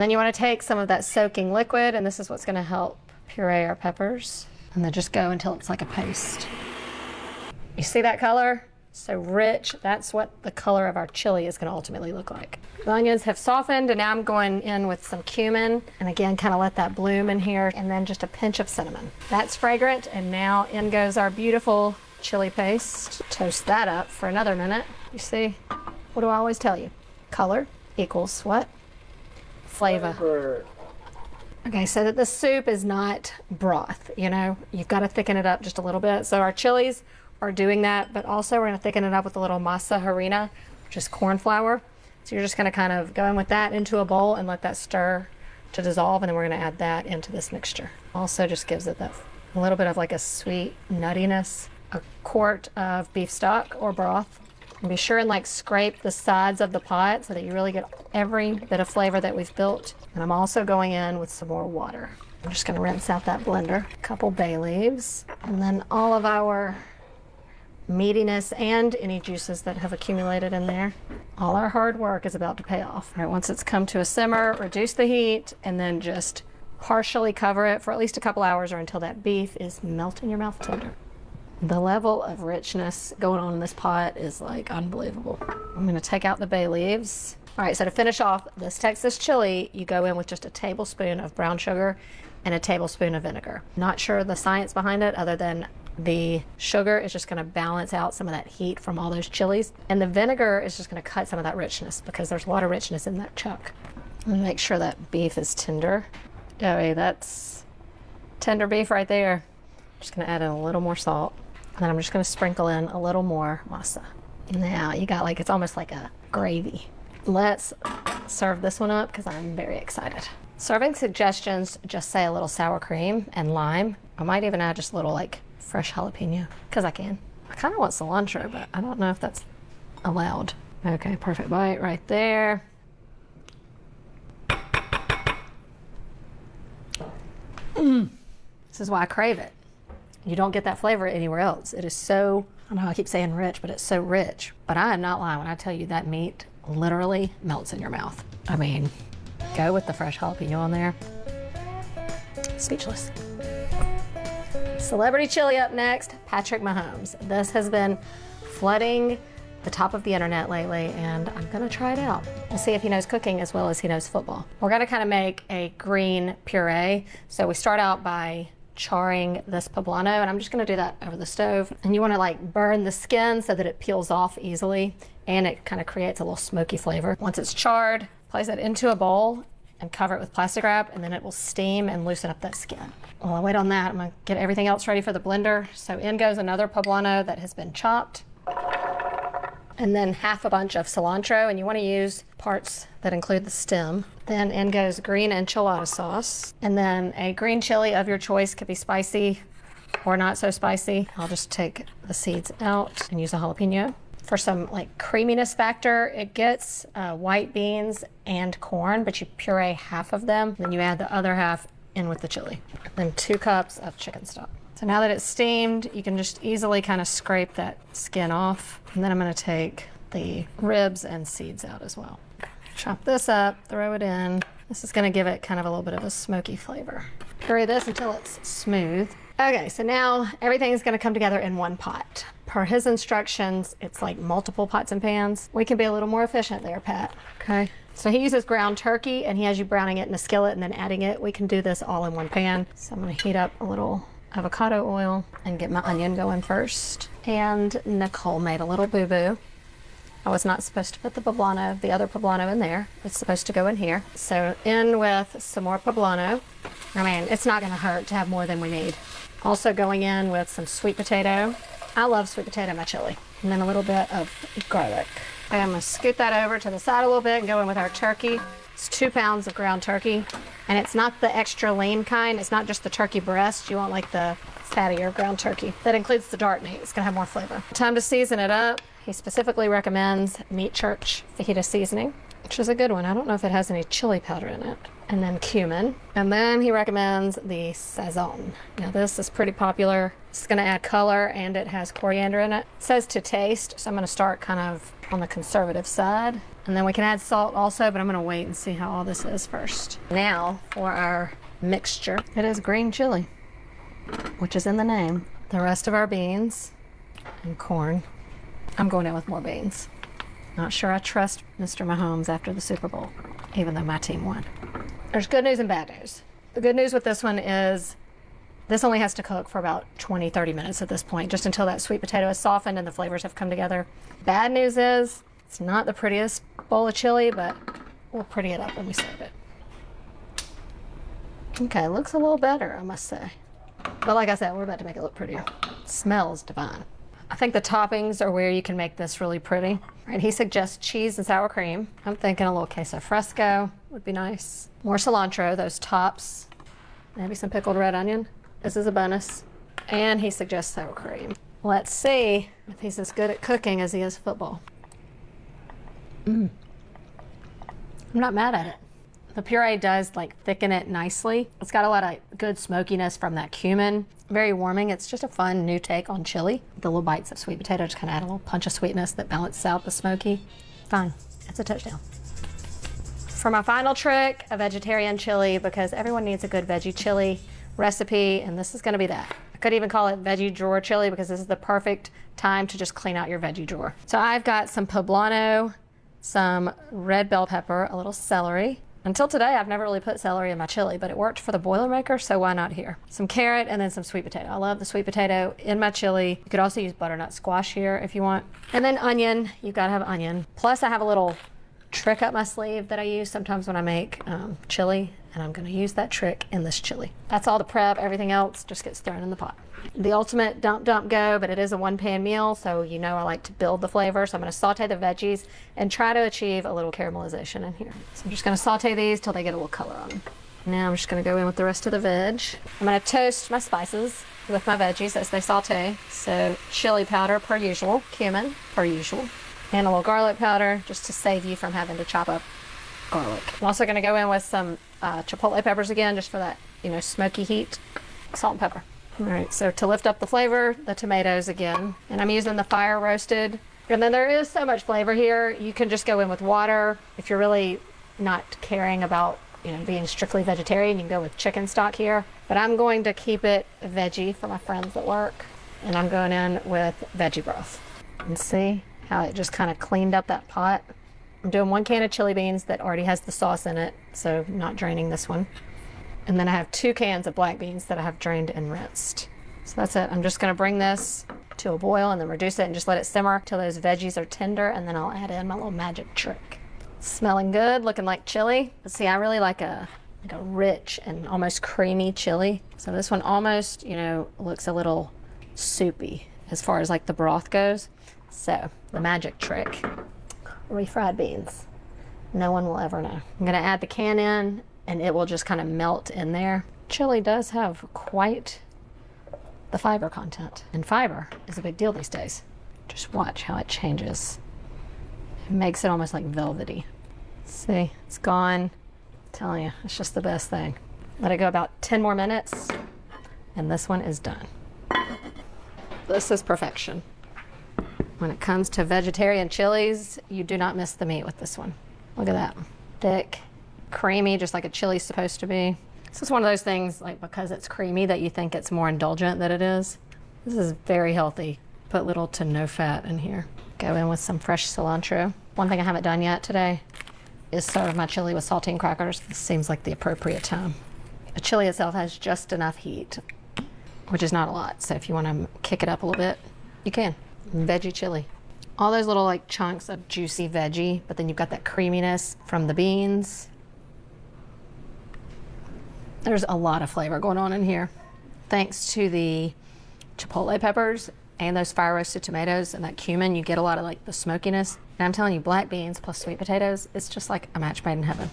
Then you want to take some of that soaking liquid, and this is what's going to help puree our peppers. And then just go until it's like a paste. You see that color? So rich. That's what the color of our chili is going to ultimately look like. The onions have softened, and now I'm going in with some cumin, and again, kind of let that bloom in here, and then just a pinch of cinnamon. That's fragrant, and now in goes our beautiful chili paste. Toast that up for another minute. You see, what do I always tell you? Color equals what? Flavor. Okay, so that the soup is not broth, you know, you've got to thicken it up just a little bit. So our chilies are doing that, but also we're going to thicken it up with a little masa harina, which is corn flour. So you're just going to kind of go in with that into a bowl and let that stir to dissolve, and then we're going to add that into this mixture. Also just gives it that a little bit of like a sweet nuttiness. A quart of beef stock or broth. And be sure and like scrape the sides of the pot so that you really get every bit of flavor that we've built. And I'm also going in with some more water. I'm just going to rinse out that blender. A couple bay leaves, and then all of our meatiness and any juices that have accumulated in there. All our hard work is about to pay off. All right, once it's come to a simmer, reduce the heat, and then just partially cover it for at least a couple hours or until that beef is melt in your mouth tender. The level of richness going on in this pot is like unbelievable. I'm gonna take out the bay leaves. All right, so to finish off this Texas chili, you go in with just a tablespoon of brown sugar and a tablespoon of vinegar. Not sure the science behind it other than the sugar is just gonna balance out some of that heat from all those chilies. And the vinegar is just gonna cut some of that richness because there's a lot of richness in that chuck. I'm gonna make sure that beef is tender. Oh, that's tender beef right there. Just gonna add in a little more salt. And then I'm just going to sprinkle in a little more masa. Now you got like, it's almost like a gravy. Let's serve this one up because I'm very excited. Serving suggestions just say a little sour cream and lime. I might even add just a little like fresh jalapeno because I can. I kind of want cilantro, but I don't know if that's allowed. Okay, perfect bite right there. This is why I crave it. You don't get that flavor anywhere else. It is so, I know I keep saying rich, but it's so rich. But I am not lying when I tell you that meat literally melts in your mouth. I mean, go with the fresh jalapeno on there. Speechless. Celebrity chili up next, Patrick Mahomes. This has been flooding the top of the internet lately, and I'm gonna try it out. We'll see if he knows cooking as well as he knows football. We're gonna kind of make a green puree. So we start out by charring this poblano, and I'm just going to do that over the stove. And you want to like burn the skin so that it peels off easily, and it kind of creates a little smoky flavor. Once it's charred, place it into a bowl and cover it with plastic wrap, and then it will steam and loosen up that skin. While I wait on that, I'm going to get everything else ready for the blender. So in goes another poblano that has been chopped, and then half a bunch of cilantro, and you want to use parts that include the stem. Then in goes green enchilada sauce, and then a green chili of your choice. Could be spicy or not so spicy. I'll just take the seeds out and use a jalapeno. For some like creaminess factor, it gets white beans and corn, but you puree half of them, then you add the other half in with the chili. Then 2 cups of chicken stock. So now that it's steamed, you can just easily kind of scrape that skin off. And then I'm gonna take the ribs and seeds out as well. Chop this up, throw it in. This is gonna give it kind of a little bit of a smoky flavor. Puree this until it's smooth. Okay, so now everything's gonna come together in one pot. Per his instructions, it's like multiple pots and pans. We can be a little more efficient there, Pat, okay? So he uses ground turkey, and he has you browning it in a skillet and then adding it. We can do this all in one pan. So I'm gonna heat up a little avocado oil and get my onion going first. And Nicole made a little boo-boo. I was not supposed to put the poblano, the other poblano in there. It's supposed to go in here. So in with some more poblano. I mean, it's not gonna hurt to have more than we need. Also going in with some sweet potato. I love sweet potato in my chili. And then a little bit of garlic. I'm gonna scoot that over to the side a little bit and go in with our turkey. It's 2 pounds of ground turkey. And it's not the extra lean kind. It's not just the turkey breast. You want like the fattier ground turkey. That includes the dark meat. It's gonna have more flavor. Time to season it up. He specifically recommends Meat Church fajita seasoning. which is a good one. I don't know if it has any chili powder in it. And then cumin. And then he recommends the sazon. Now this is pretty popular. It's gonna add color and it has coriander in it. It says to taste, so I'm gonna start kind of on the conservative side. And then we can add salt also, but I'm gonna wait and see how all this is first. Now for our mixture. It is green chili, which is in the name. The rest of our beans and corn. I'm going in with more beans. Not sure I trust Mr. Mahomes after the Super Bowl, even though my team won. There's good news and bad news. The good news with this one is this only has to cook for about 20-30 minutes at this point, just until that sweet potato is softened and the flavors have come together. Bad news is it's not the prettiest bowl of chili, but we'll pretty it up when we serve it. Okay, looks a little better, I must say. But like I said, we're about to make it look prettier. It smells divine. I think the toppings are where you can make this really pretty. Right, he suggests cheese and sour cream. I'm thinking a little queso fresco would be nice. More cilantro, those tops. Maybe some pickled red onion. This is a bonus. And he suggests sour cream. Let's see if he's as good at cooking as he is football. I'm not mad at it. The puree does like thicken it nicely. It's got a lot of good smokiness from that cumin. Very warming. It's just a fun new take on chili. The little bites of sweet potato just kind of add a little punch of sweetness that balances out the smoky. Fine. It's a touchdown. For my final trick, a vegetarian chili, because everyone needs a good veggie chili recipe, and this is going to be that. I could even call it veggie drawer chili because this is the perfect time to just clean out your veggie drawer. So I've got some poblano, some red bell pepper, a little celery. Until today, I've never really put celery in my chili, but it worked for the Boilermaker, so why not here? Some carrot and then some sweet potato. I love the sweet potato in my chili. You could also use butternut squash here if you want. And then onion, you've got to have onion. Plus I have a little trick up my sleeve that I use sometimes when I make chili, and I'm gonna use that trick in this chili. That's all the prep. Everything else just gets thrown in the pot. The ultimate dump, dump, go, but it is a one-pan meal, so you know I like to build the flavor. So I'm gonna saute the veggies and try to achieve a little caramelization in here. So I'm just gonna saute these till they get a little color on them. Now I'm just gonna go in with the rest of the veg. I'm gonna toast my spices with my veggies as they saute. So chili powder per usual, cumin per usual, and a little garlic powder just to save you from having to chop up garlic. I'm also gonna go in with some chipotle peppers again, just for that, you know, smoky heat. Salt and pepper. All right, so to lift up the flavor, the tomatoes again. And I'm using the fire roasted. And then there is so much flavor here. You can just go in with water. If you're really not caring about, you know, being strictly vegetarian, you can go with chicken stock here. But I'm going to keep it veggie for my friends at work. And I'm going in with veggie broth. And see how it just kind of cleaned up that pot. I'm doing 1 can of chili beans that already has the sauce in it, so not draining this one. And then I have 2 cans of black beans that I have drained and rinsed. So that's it. I'm just gonna bring this to a boil and then reduce it and just let it simmer till those veggies are tender, and then I'll add in my little magic trick. Smelling good, looking like chili. But see, I really like a rich and almost creamy chili. So this one almost, you know, looks a little soupy as far as like the broth goes. So the magic trick, refried beans. No one will ever know. I'm gonna add the can in and it will just kind of melt in there. Chili does have quite the fiber content, and fiber is a big deal these days. Just watch how it changes. It makes it almost like velvety. See, it's gone. I'm telling you, it's just the best thing. Let it go about 10 more minutes and this one is done. This is perfection. When it comes to vegetarian chilies, you do not miss the meat with this one. Look at that. Thick, creamy, just like a chili's supposed to be. This is one of those things, like, because it's creamy that you think it's more indulgent than it is. This is very healthy. Put little to no fat in here. Go in with some fresh cilantro. One thing I haven't done yet today is serve my chili with saltine crackers. This seems like the appropriate time. The chili itself has just enough heat, which is not a lot. So if you want to kick it up a little bit, you can. Veggie chili. All those little like chunks of juicy veggie, but then you've got that creaminess from the beans. There's a lot of flavor going on in here. Thanks to the chipotle peppers and those fire roasted tomatoes and that cumin, you get a lot of like the smokiness. And I'm telling you, black beans plus sweet potatoes, it's just like a match made in heaven.